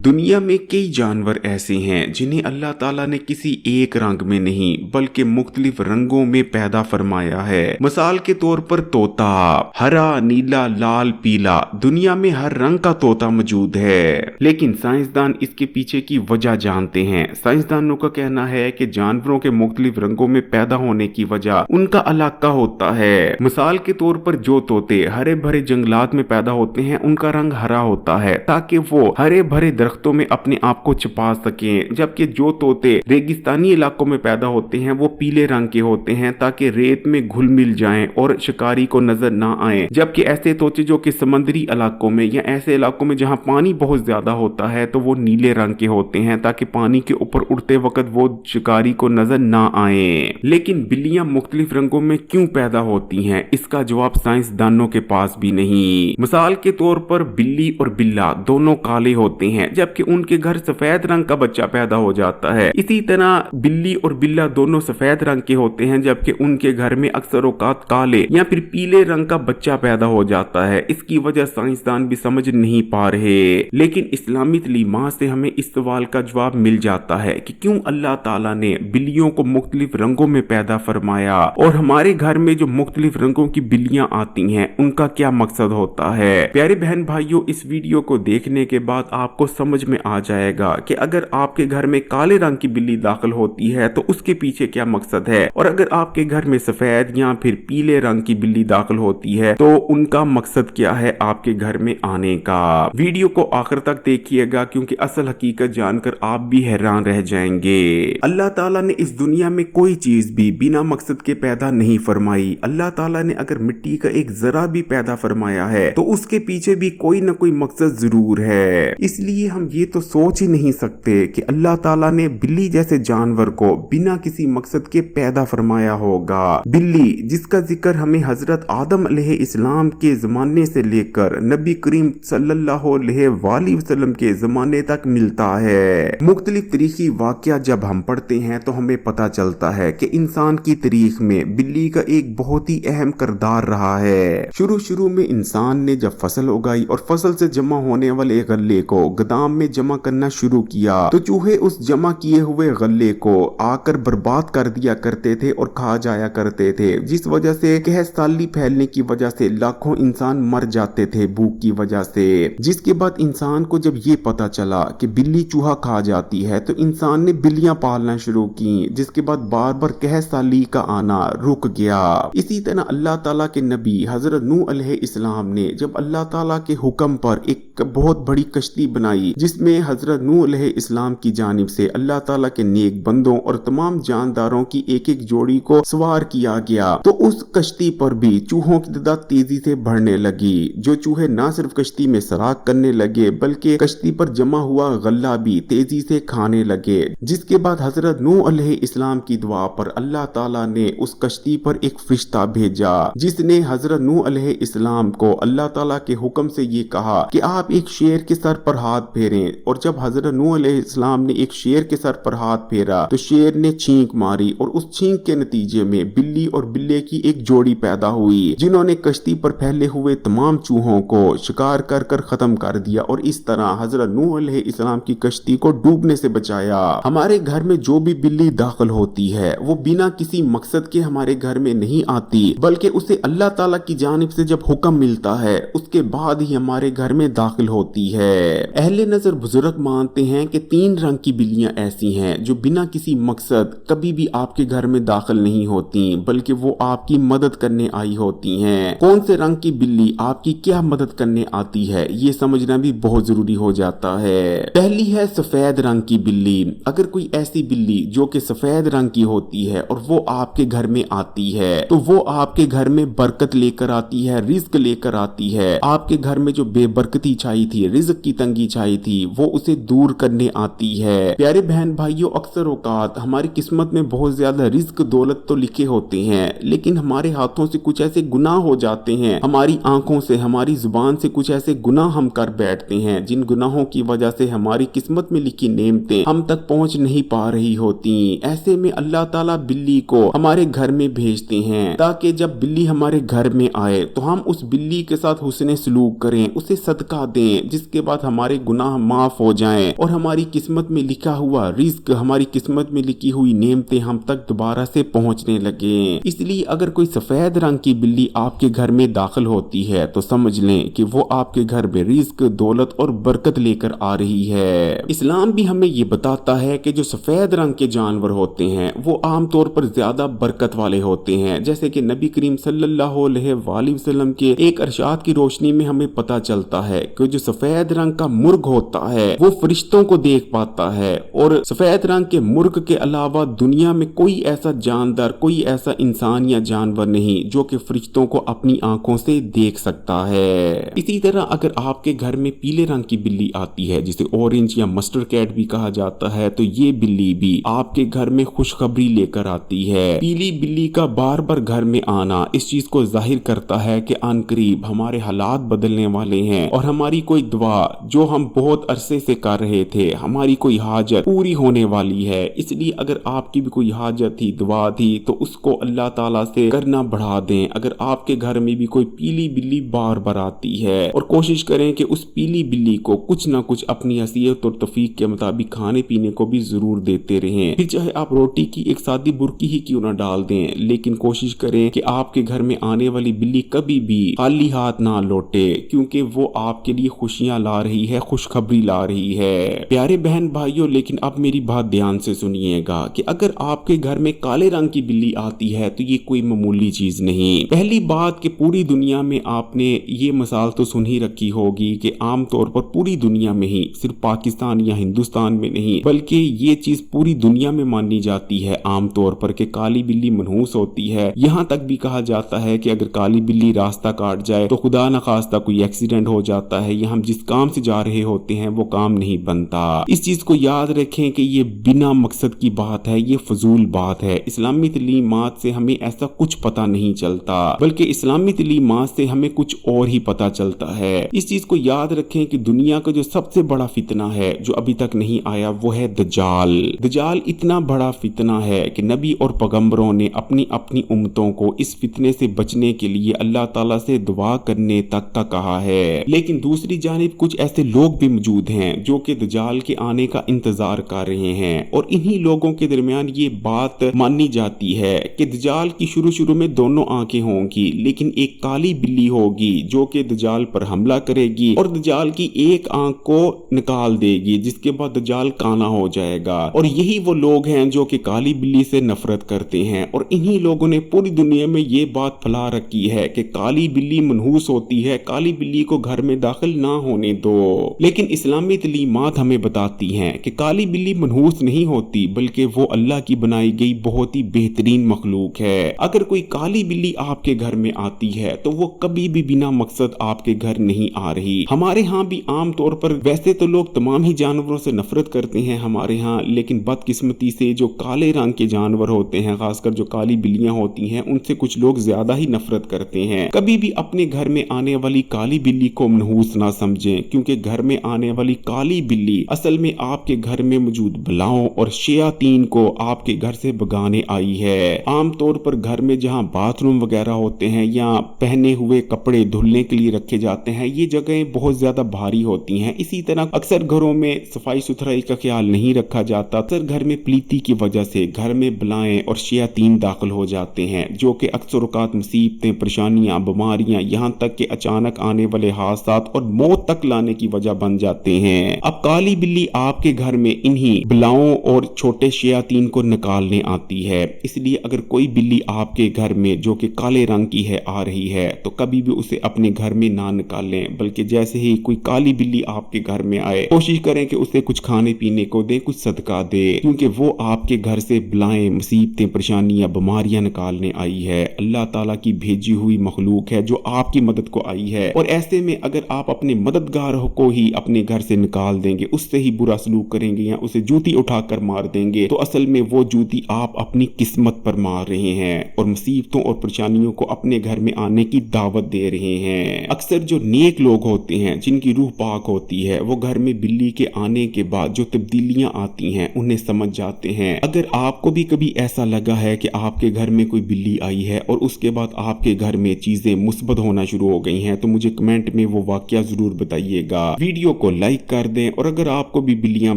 दुनिया में कई जानवर ऐसे हैं जिन्हें अल्लाह ताला ने किसी एक रंग में नहीं बल्कि मुख्तलिफ रंगों में पैदा फरमाया है। मिसाल के तौर पर तोता, हरा, नीला, लाल, पीला, दुनिया में हर रंग का तोता मौजूद है। लेकिन साइंसदान इसके पीछे की वजह जानते हैं। साइंसदानों का कहना है कि जानवरों के मुख्तलिफ रंगों में पैदा होने की वजह उनका इलाका होता है। मिसाल के तौर पर जो तोते हरे भरे जंगलात में पैदा होते हैं उनका रंग हरा होता है ताकि वो हरे भरे दरख्तों में अपने आप को छिपा सकें, जबकि जो तोते रेगिस्तानी इलाकों में पैदा होते हैं वो पीले रंग के होते हैं ताकि रेत में घुल मिल जाएं और शिकारी को नजर ना आए। जबकि ऐसे तोते जो कि समंदरी इलाकों में या ऐसे इलाकों में जहां पानी बहुत ज्यादा होता है तो वो नीले रंग के होते हैं ताकि पानी के ऊपर उड़ते वक्त वो शिकारी को नजर ना आए। लेकिन बिल्लियां मुख्तलिफ रंगों में क्यों पैदा होती हैं, इसका जवाब साइंसदानों के पास भी नहीं। मिसाल के तौर पर बिल्ली और बिल्ला दोनों काले होते हैं जबकि उनके घर सफेद रंग का बच्चा पैदा हो जाता है। इसी तरह बिल्ली और बिल्ला दोनों सफेद रंग के होते हैं जबकि उनके घर में अक्सर औकात काले या फिर पीले रंग का बच्चा पैदा हो जाता है। इसकी वजह साइंसदान भी समझ नहीं पा रहे। लेकिन इस्लामी तलीमात से हमें इस सवाल का जवाब मिल जाता है कि क्यों अल्लाह ताला ने बिल्लियों को मुख्तलिफ रंगों में पैदा फरमाया और हमारे घर में जो मुख्तलिफ रंगों की बिल्लियां आती हैं उनका क्या मकसद होता है। प्यारे बहन भाइयों, इस वीडियो को देखने के बाद आपको समझ में आ जाएगा कि अगर आपके घर में काले रंग की बिल्ली दाखिल होती है तो उसके पीछे क्या मकसद है, और अगर आपके घर में सफेद या फिर पीले रंग की बिल्ली दाखिल होती है तो उनका मकसद क्या है आपके घर में आने का। वीडियो को आखिर तक देखिएगा क्योंकि असल हकीकत जानकर आप भी हैरान रह जाएंगे। अल्लाह ताला ने इस दुनिया में कोई चीज भी बिना मकसद के पैदा नहीं फरमाई। अल्लाह ताला ने अगर मिट्टी का एक जरा भी पैदा फरमाया है तो उसके पीछे भी कोई ना कोई मकसद जरूर है। इसलिए हम ये तो सोच ही नहीं सकते कि अल्लाह ताला ने बिल्ली जैसे जानवर को बिना किसी मकसद के पैदा फरमाया होगा। बिल्ली जिसका जिक्र हमें हजरत आदम अलैहिस्सलाम के जमाने से लेकर नबी करीम सल्लल्लाहु अलैहि वसल्लम के जमाने तक मिलता है। मुख्तलिफ तारीखी वाकया जब हम पढ़ते हैं तो हमें पता चलता है कि इंसान की तारीख में बिल्ली का एक बहुत ही अहम किरदार रहा है। शुरू में इंसान ने जब फसल उगाई और फसल से जमा होने वाले गल्ले को गोदाम में जमा करना शुरू किया तो चूहे उस जमा किए हुए गल्ले को आकर बर्बाद कर दिया करते थे और खा जाया करते थे, जिस वजह से कहसाली फैलने की वजह से लाखों इंसान मर जाते थे भूख की वजह से। जिसके बाद इंसान को जब ये पता चला कि बिल्ली चूहा खा जाती है तो इंसान ने बिल्लियां पालना शुरू की, जिसके बाद बार बार कहसाली का आना रुक गया। इसी तरह अल्लाह ताला के नबी हजरत नूह अलैहिस्सलाम ने जब अल्लाह ताला के हुक्म पर एक बहुत बड़ी कश्ती बनाई जिसमें हजरत नूह अलैहिस्सलाम की जानिब से अल्लाह ताला के नेक बंदों और तमाम जानदारों की एक एक जोड़ी को सवार किया गया, तो उस कश्ती पर भी चूहों की तादाद तेजी से बढ़ने लगी। जो चूहे ना सिर्फ कश्ती में सराख करने लगे बल्कि कश्ती पर जमा हुआ गल्ला भी तेजी से खाने लगे। जिसके बाद हजरत नूह अलैहिस्सलाम की दुआ पर अल्लाह ताला ने उस कश्ती पर एक फरिश्ता भेजा जिसने हजरत नूह अलैहिस्सलाम को अल्लाह ताला के हुक्म से ये कहा कि आप एक शेर के सर पर हाथ फेरें। और जब हजरत नूह अलैहिस्सलाम ने एक शेर के सर पर हाथ फेरा तो शेर ने छींक मारी और उस छींक के नतीजे में बिल्ली और बिल्ले की एक जोड़ी पैदा हुई जिन्होंने कश्ती पर फैले हुए तमाम चूहों को शिकार कर कर खत्म कर दिया और इस तरह हजरत नूह अलैहिस्सलाम की कश्ती को डूबने से बचाया। हमारे घर में जो भी बिल्ली दाखिल होती है वो बिना किसी मकसद के हमारे घर में नहीं आती बल्कि उसे अल्लाह ताला की जानिब से जब हुक्म मिलता है उसके बाद ही हमारे घर में दाखिल होती है। अहले नजर बुजुर्ग मानते हैं कि 3 रंग की बिल्लियां ऐसी हैं जो बिना किसी मकसद कभी भी आपके घर में दाखिल नहीं होती बल्कि वो आपकी मदद करने आई होती हैं। कौन से रंग की बिल्ली आपकी क्या मदद करने आती है ये समझना भी बहुत जरूरी हो जाता है। पहली है सफेद रंग की बिल्ली। अगर कोई ऐसी बिल्ली जो कि सफेद रंग की होती है और वो आपके घर में आती है तो वो आपके घर में बरकत लेकर आती है, रिज्क लेकर आती है। आपके घर में जो बेबरकती छाई थी, रिज्क की तंगी छाई थी, वो उसे दूर करने आती है। प्यारे बहन भाइयों, अक्सर औकात हमारी किस्मत में बहुत ज्यादा रिज्क दौलत तो लिखे होते हैं लेकिन हमारे हाथों से कुछ ऐसे गुनाह हो जाते हैं, हमारी आंखों से, हमारी जुबान से कुछ ऐसे गुनाह हम कर बैठते हैं जिन गुनाहों की वजह से हमारी किस्मत में लिखी नेमतें हम तक पहुंच नहीं पा रही होती। ऐसे में अल्लाह ताला बिल्ली को हमारे घर में भेजते हैं ताकि जब बिल्ली हमारे घर में आए तो हम उस बिल्ली के साथ हुस्ने सलूक करें, उसे सदका दें, जिसके बाद हमारे गुनाह गुनाह माफ हो जाएं और हमारी किस्मत में लिखा हुआ रिस्क, हमारी किस्मत में लिखी हुई नेमतें हम तक दोबारा से पहुंचने लगे। इसलिए अगर कोई सफेद रंग की बिल्ली आपके घर में दाखिल होती है तो समझ लें कि वो आपके घर में रिस्क, दौलत और बरकत लेकर आ रही है। इस्लाम भी हमें ये बताता है कि जो सफेद रंग के जानवर होते हैं वो आमतौर पर ज्यादा बरकत वाले होते हैं। जैसे कि नबी करीम सल्लल्लाहु अलैहि वसल्लम के एक इरशाद की रोशनी में हमें पता चलता है कि जो सफेद रंग का मुर्ग होता है वो फरिश्तों को देख पाता है, और सफेद रंग के मुर्ग के अलावा दुनिया में कोई ऐसा जानदार, कोई ऐसा इंसान या जानवर नहीं जो कि फरिश्तों को अपनी आंखों से देख सकता है। इसी तरह अगर आपके घर में पीले रंग की बिल्ली आती है, जिसे ऑरेंज या मस्टर्ड कैट भी कहा जाता है, तो ये बिल्ली भी आपके घर में खुशखबरी लेकर आती है। पीली बिल्ली का बार बार घर में आना इस चीज को जाहिर करता है कि अनकरीब हमारे हालात बदलने वाले हैं और हमारी कोई दुआ जो हम बहुत अरसे से कर रहे थे, हमारी कोई हाजत पूरी होने वाली है। इसलिए अगर आपकी भी कोई हाजत थी, दुआ थी, तो उसको अल्लाह ताला से करना बढ़ा दें। अगर आपके घर में भी कोई पीली बिल्ली बार बार आती है, और कोशिश करें कि उस पीली बिल्ली को कुछ ना कुछ अपनी हैसियत और तौफीक के मुताबिक खाने पीने को भी जरूर देते रहें। फिर चाहे आप रोटी की एक सादी बुर्की ही क्यों ना डाल दें, लेकिन कोशिश करें कि आपके घर में आने वाली बिल्ली कभी भी खाली हाथ ना लौटे, क्योंकि वो आपके लिए खुशियां ला रही है, खुशखबरी ला रही है। प्यारे बहन भाइयों, लेकिन अब मेरी बात ध्यान से सुनिएगा कि अगर आपके घर में काले रंग की बिल्ली आती है तो ये कोई मामूली चीज नहीं। पहली बात कि पूरी दुनिया में आपने ये मिसाल तो सुन ही रखी होगी कि आमतौर पर पूरी दुनिया में ही, सिर्फ पाकिस्तान या हिंदुस्तान में नहीं, बल्कि ये चीज पूरी दुनिया में मानी जाती है आमतौर पर कि काली बिल्ली मनहूस होती है। यहाँ तक भी कहा जाता है कि अगर काली बिल्ली रास्ता काट जाए तो खुदा न खास्ता कोई एक्सीडेंट हो जाता है, या हम जिस काम से जा रहे होते हैं वो काम नहीं बनता। इस चीज को याद रखें कि ये बिना मकसद की बात है, ये फजूल बात है। इस्लामी तलीमात से हमें ऐसा कुछ पता नहीं चलता, बल्कि इस्लामी तलीमात से हमें कुछ और ही पता चलता है। इस चीज को याद रखें कि दुनिया का जो सबसे बड़ा फितना है जो अभी तक नहीं आया वो है दज्जाल। दज्जाल इतना बड़ा फितना है कि नबी और पैगंबरों ने अपनी अपनी उम्मतों को इस फितने से बचने के लिए अल्लाह ताला से दुआ करने तक का कहा है। लेकिन दूसरी जानिब कुछ ऐसे लोग भी मौजूद हैं जो कि दज्जाल के आने का इंतजार कर रहे हैं, और इन्हीं लोगों के दरमियान ये बात मानी जाती है कि दज्जाल की शुरू में दोनों आंखें होंगी, लेकिन एक काली बिल्ली होगी जो कि दज्जाल पर हमला करेगी और दज्जाल की एक आंख को निकाल देगी, जिसके बाद दज्जाल काना हो जाएगा। और यही वो लोग हैं जो कि काली बिल्ली से नफरत करते हैं, और इन्हीं लोगों ने पूरी दुनिया में ये बात फैला रखी है कि काली बिल्ली मनहूस होती है, काली बिल्ली को घर में दाखिल ना होने दो। लेकिन इस्लामी तलीमात हमें बताती हैं कि काली बिल्ली मनहूस नहीं होती, बल्कि वो अल्लाह की बनाई गई बहुत ही बेहतरीन मखलूक है। अगर कोई काली बिल्ली आपके घर में आती है तो वो कभी भी बिना मकसद आपके घर नहीं आ रही। हमारे यहाँ भी आम तौर पर वैसे तो लोग तमाम ही जानवरों से नफरत करते हैं हमारे यहाँ, लेकिन बदकिस्मती से जो काले रंग के जानवर होते हैं, खासकर जो काली बिल्लियां होती हैं, उनसे कुछ लोग ज्यादा ही नफरत करते हैं। कभी भी अपने घर में आने वाली काली बिल्ली को मनहूस ना समझें, क्योंकि घर में आने वाली काली बिल्ली असल में आपके घर में मौजूद बलाओं और शयातीन को आपके घर से भगाने आई है। आमतौर पर घर में जहाँ बाथरूम वगैरह होते हैं या पहने हुए कपड़े धुलने के लिए रखे जाते हैं, ये जगहें बहुत ज्यादा भारी होती हैं। इसी तरह अक्सर घरों में सफाई सुथराई का ख्याल नहीं रखा जाता। अक्सर घर में प्लीती की वजह से घर में बलाएं और शयातीन दाखिल हो जाते हैं, जो कि अक्सर औकात मुसीबतें, परेशानियां, बीमारियां, यहाँ तक कि अचानक आने वाले हादसात और मौत तक लाने की वजह बन जाते हैं। अब काली बिल्ली आपके घर में इन्हीं बलाओं और छोटे शयातीन को निकालने आती है। इसलिए अगर कोई बिल्ली आपके घर में जो कि काले रंग की है आ रही है तो कभी भी उसे अपने घर में ना निकालें, बल्कि जैसे ही कोई काली बिल्ली आपके घर में आए कोशिश करें कि उसे कुछ खाने पीने को दे, कुछ सदका दे, क्योंकि वो आपके घर से बलाएं, मुसीबतें, परेशानियां, बीमारियां निकालने आई है। अल्लाह ताला की भेजी हुई मखलूक है जो आपकी मदद को आई है, और ऐसे में अगर आप अपने मददगार को ही अपने घर से निकाल देंगे, उससे ही बुरा सलूक करेंगे या उसे जूती उठाकर मार देंगे, तो असल में वो जूती आप अपनी किस्मत पर मार रहे हैं और मुसीबतों और परेशानियों को अपने घर में आने की दावत दे रहे हैं। अक्सर जो नेक लोग होते हैं, जिनकी रूह पाक होती है, वो घर में बिल्ली के आने के बाद जो तब्दीलियां आती हैं उन्हें समझ जाते हैं। अगर आपको भी कभी ऐसा लगा है कि आपके घर में कोई बिल्ली आई है और उसके बाद आपके घर में चीजें मुस्बत होना शुरू हो गई हैं, तो मुझे कमेंट में वो वाकया जरूर बताइएगा। वीडियो को लाइक कर दें, और अगर आपको भी बिल्लियां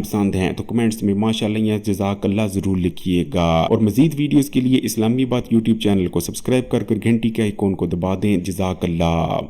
पसंद हैं तो कमेंट्स में माशाल्लाह या जज़ाकल्लाह जरूर लिखिएगा। और मजीद वीडियोस के लिए इस्लामी बात यूट्यूब चैनल को सब्सक्राइब कर घंटी के आइकॉन को दबा दें। जज़ाकल्लाह।